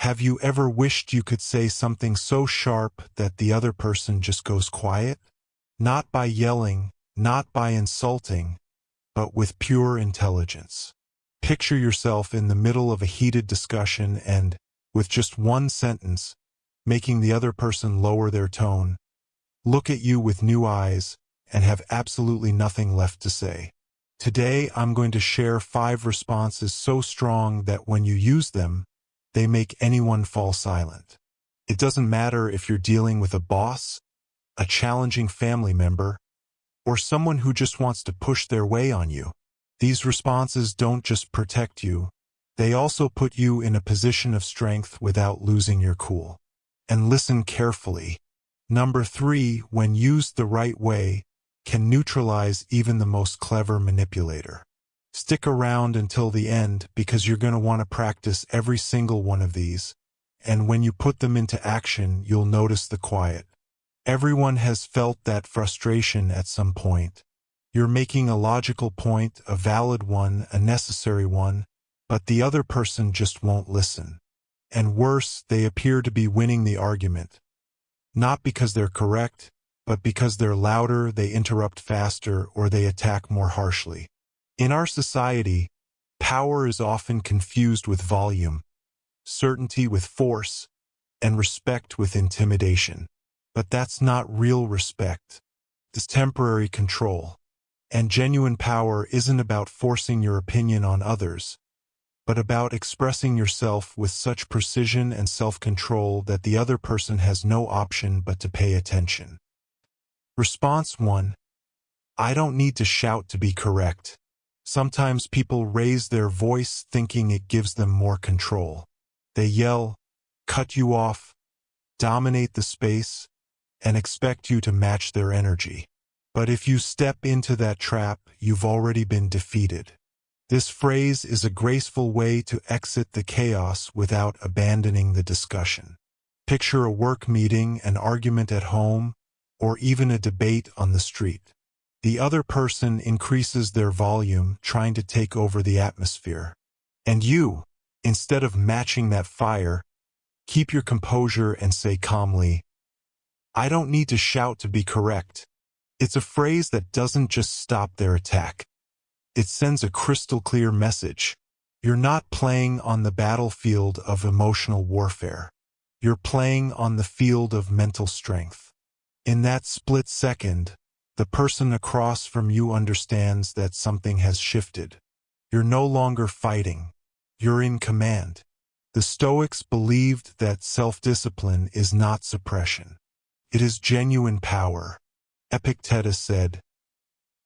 Have you ever wished you could say something so sharp that the other person just goes quiet? Not by yelling, not by insulting, but with pure intelligence. Picture yourself in the middle of a heated discussion and, with just one sentence, making the other person lower their tone, look at you with new eyes, and have absolutely nothing left to say. Today, I'm going to share 5 responses so strong that when you use them, they make anyone fall silent. It doesn't matter if you're dealing with a boss, a challenging family member, or someone who just wants to push their way on you. These responses don't just protect you, they also put you in a position of strength without losing your cool. And listen carefully. Number 3, when used the right way, can neutralize even the most clever manipulator. Stick around until the end because you're going to want to practice every single one of these, and when you put them into action, you'll notice the quiet. Everyone has felt that frustration at some point. You're making a logical point, a valid one, a necessary one, but the other person just won't listen. And worse, they appear to be winning the argument. Not because they're correct, but because they're louder, they interrupt faster, or they attack more harshly. In our society, power is often confused with volume, certainty with force, and respect with intimidation. But that's not real respect. It's temporary control. And genuine power isn't about forcing your opinion on others, but about expressing yourself with such precision and self-control that the other person has no option but to pay attention. Response 1. I don't need to shout to be correct. Sometimes people raise their voice thinking it gives them more control. They yell, cut you off, dominate the space, and expect you to match their energy. But if you step into that trap, you've already been defeated. This phrase is a graceful way to exit the chaos without abandoning the discussion. Picture a work meeting, an argument at home, or even a debate on the street. The other person increases their volume, trying to take over the atmosphere. And you, instead of matching that fire, keep your composure and say calmly, I don't need to shout to be correct. It's a phrase that doesn't just stop their attack. It sends a crystal clear message. You're not playing on the battlefield of emotional warfare. You're playing on the field of mental strength. In that split second, the person across from you understands that something has shifted. You're no longer fighting. You're in command. The Stoics believed that self-discipline is not suppression. It is genuine power. Epictetus said,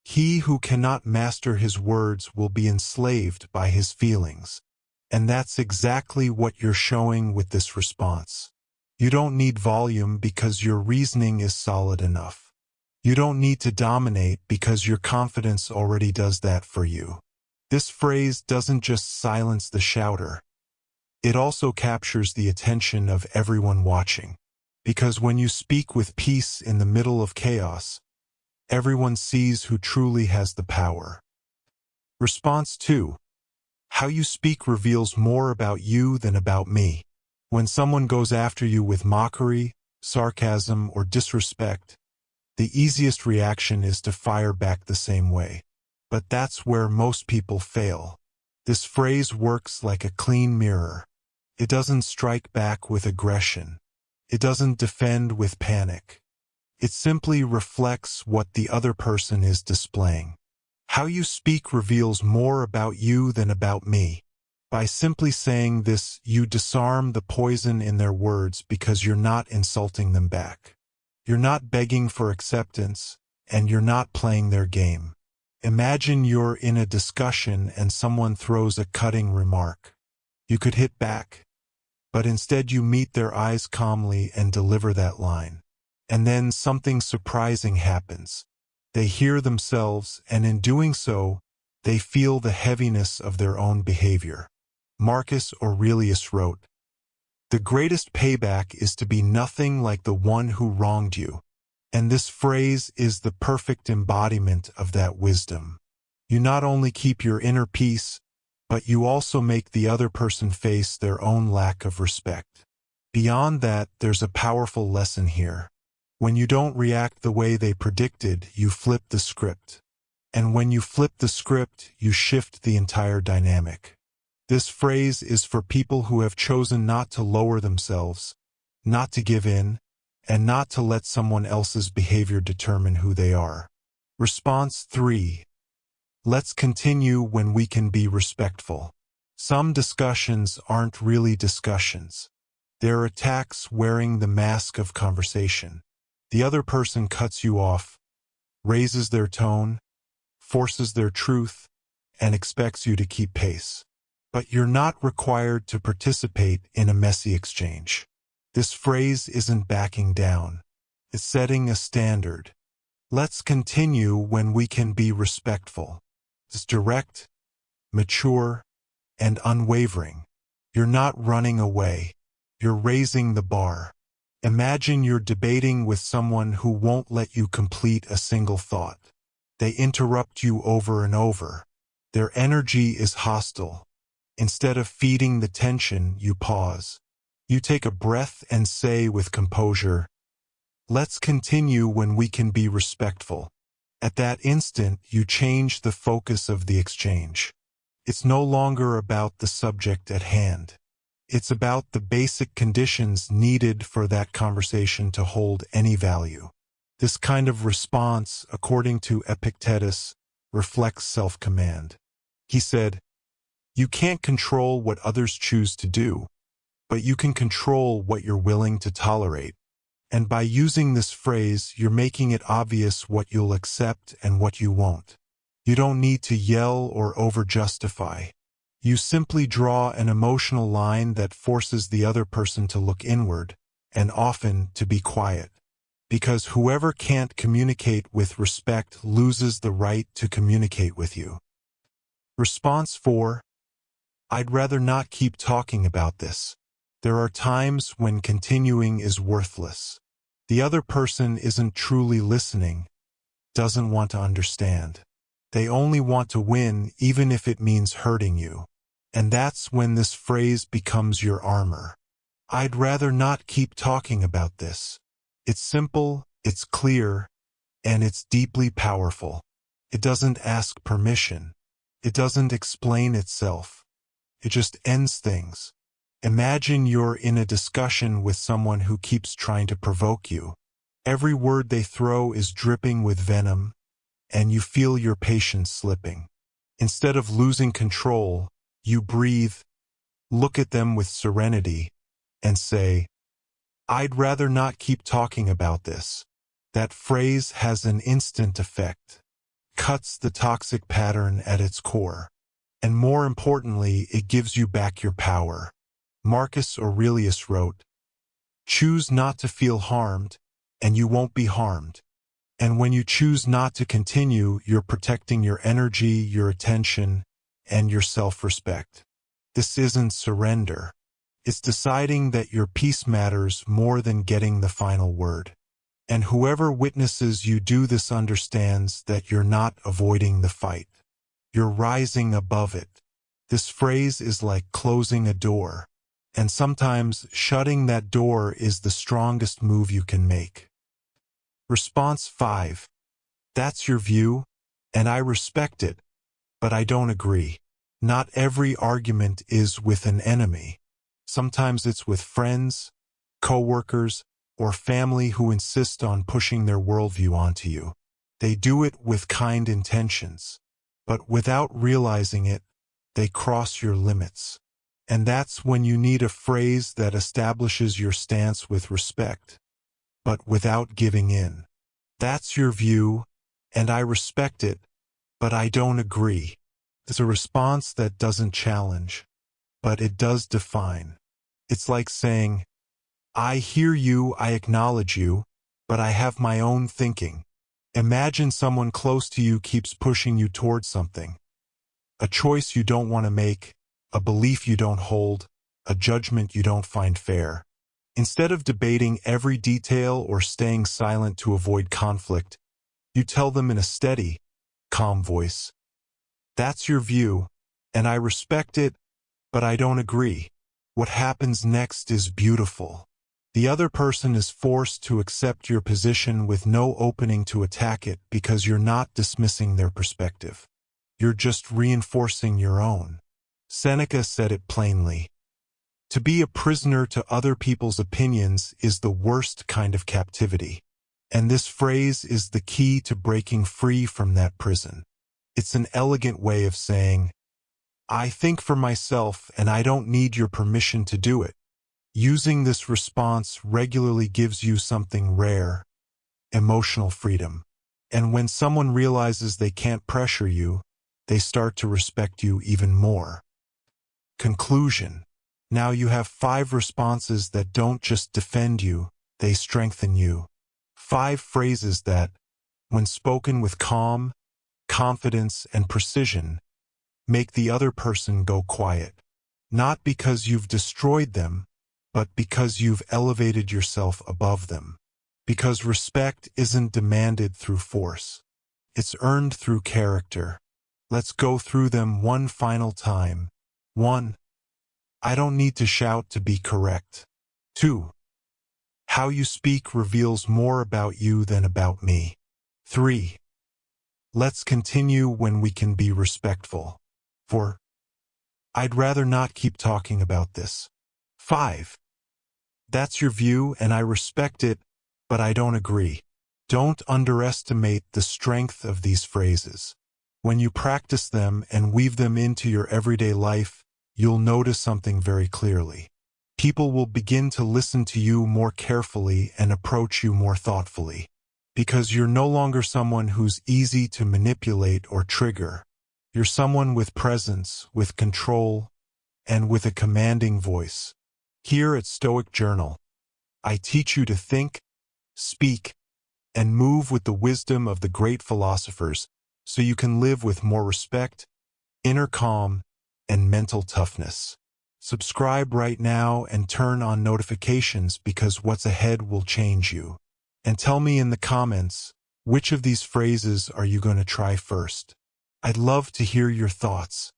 "He who cannot master his words will be enslaved by his feelings." And that's exactly what you're showing with this response. You don't need volume because your reasoning is solid enough. You don't need to dominate because your confidence already does that for you. This phrase doesn't just silence the shouter. It also captures the attention of everyone watching. Because when you speak with peace in the middle of chaos, everyone sees who truly has the power. Response 2. How you speak reveals more about you than about me. When someone goes after you with mockery, sarcasm, or disrespect, the easiest reaction is to fire back the same way. But that's where most people fail. This phrase works like a clean mirror. It doesn't strike back with aggression. It doesn't defend with panic. It simply reflects what the other person is displaying. How you speak reveals more about you than about me. By simply saying this, you disarm the poison in their words because you're not insulting them back. You're not begging for acceptance, and you're not playing their game. Imagine you're in a discussion and someone throws a cutting remark. You could hit back, but instead you meet their eyes calmly and deliver that line. And then something surprising happens. They hear themselves, and in doing so, they feel the heaviness of their own behavior. Marcus Aurelius wrote, "The greatest payback is to be nothing like the one who wronged you." And this phrase is the perfect embodiment of that wisdom. You not only keep your inner peace, but you also make the other person face their own lack of respect. Beyond that, there's a powerful lesson here. When you don't react the way they predicted, you flip the script. And when you flip the script, you shift the entire dynamic. This phrase is for people who have chosen not to lower themselves, not to give in, and not to let someone else's behavior determine who they are. Response 3. Let's continue when we can be respectful. Some discussions aren't really discussions. They're attacks wearing the mask of conversation. The other person cuts you off, raises their tone, forces their truth, and expects you to keep pace. But you're not required to participate in a messy exchange. This phrase isn't backing down. It's setting a standard. Let's continue when we can be respectful. It's direct, mature, and unwavering. You're not running away. You're raising the bar. Imagine you're debating with someone who won't let you complete a single thought. They interrupt you over and over. Their energy is hostile. Instead of feeding the tension, you pause. You take a breath and say with composure, "Let's continue when we can be respectful." At that instant, you change the focus of the exchange. It's no longer about the subject at hand. It's about the basic conditions needed for that conversation to hold any value. This kind of response, according to Epictetus, reflects self-command. He said, "You can't control what others choose to do, but you can control what you're willing to tolerate." And by using this phrase, you're making it obvious what you'll accept and what you won't. You don't need to yell or over-justify. You simply draw an emotional line that forces the other person to look inward, and often to be quiet. Because whoever can't communicate with respect loses the right to communicate with you. Response 4. I'd rather not keep talking about this. There are times when continuing is worthless. The other person isn't truly listening, doesn't want to understand. They only want to win, even if it means hurting you. And that's when this phrase becomes your armor. I'd rather not keep talking about this. It's simple, it's clear, and it's deeply powerful. It doesn't ask permission. It doesn't explain itself. It just ends things. Imagine you're in a discussion with someone who keeps trying to provoke you. Every word they throw is dripping with venom, and you feel your patience slipping. Instead of losing control, you breathe, look at them with serenity, and say, "I'd rather not keep talking about this." That phrase has an instant effect, cuts the toxic pattern at its core. And more importantly, it gives you back your power. Marcus Aurelius wrote, "Choose not to feel harmed, and you won't be harmed." And when you choose not to continue, you're protecting your energy, your attention, and your self-respect. This isn't surrender. It's deciding that your peace matters more than getting the final word. And whoever witnesses you do this understands that you're not avoiding the fight. You're rising above it. This phrase is like closing a door. And sometimes shutting that door is the strongest move you can make. Response 5. That's your view, and I respect it, but I don't agree. Not every argument is with an enemy. Sometimes it's with friends, co-workers, or family who insist on pushing their worldview onto you. They do it with kind intentions, but without realizing it, they cross your limits. And that's when you need a phrase that establishes your stance with respect, but without giving in. That's your view, and I respect it, but I don't agree. It's a response that doesn't challenge, but it does define. It's like saying, "I hear you, I acknowledge you, but I have my own thinking." Imagine someone close to you keeps pushing you towards something. A choice you don't want to make, a belief you don't hold, a judgment you don't find fair. Instead of debating every detail or staying silent to avoid conflict, you tell them in a steady, calm voice, "That's your view, and I respect it, but I don't agree. What happens next is beautiful. The other person is forced to accept your position with no opening to attack it because you're not dismissing their perspective. You're just reinforcing your own. Seneca said it plainly. To be a prisoner to other people's opinions is the worst kind of captivity. And this phrase is the key to breaking free from that prison. It's an elegant way of saying, I think for myself and I don't need your permission to do it. Using this response regularly gives you something rare, emotional freedom. And when someone realizes they can't pressure you, they start to respect you even more. Conclusion. Now you have 5 responses that don't just defend you, they strengthen you. 5 phrases that, when spoken with calm, confidence, and precision, make the other person go quiet. Not because you've destroyed them, but because you've elevated yourself above them. Because respect isn't demanded through force. It's earned through character. Let's go through them one final time. 1. I don't need to shout to be correct. 2. How you speak reveals more about you than about me. 3. Let's continue when we can be respectful. 4. I'd rather not keep talking about this. 5. That's your view and I respect it, but I don't agree. Don't underestimate the strength of these phrases. When you practice them and weave them into your everyday life, you'll notice something very clearly. People will begin to listen to you more carefully and approach you more thoughtfully. Because you're no longer someone who's easy to manipulate or trigger. You're someone with presence, with control, and with a commanding voice. Here at Stoic Journal, I teach you to think, speak, and move with the wisdom of the great philosophers so you can live with more respect, inner calm, and mental toughness. Subscribe right now and turn on notifications because what's ahead will change you. And tell me in the comments, which of these phrases are you going to try first? I'd love to hear your thoughts.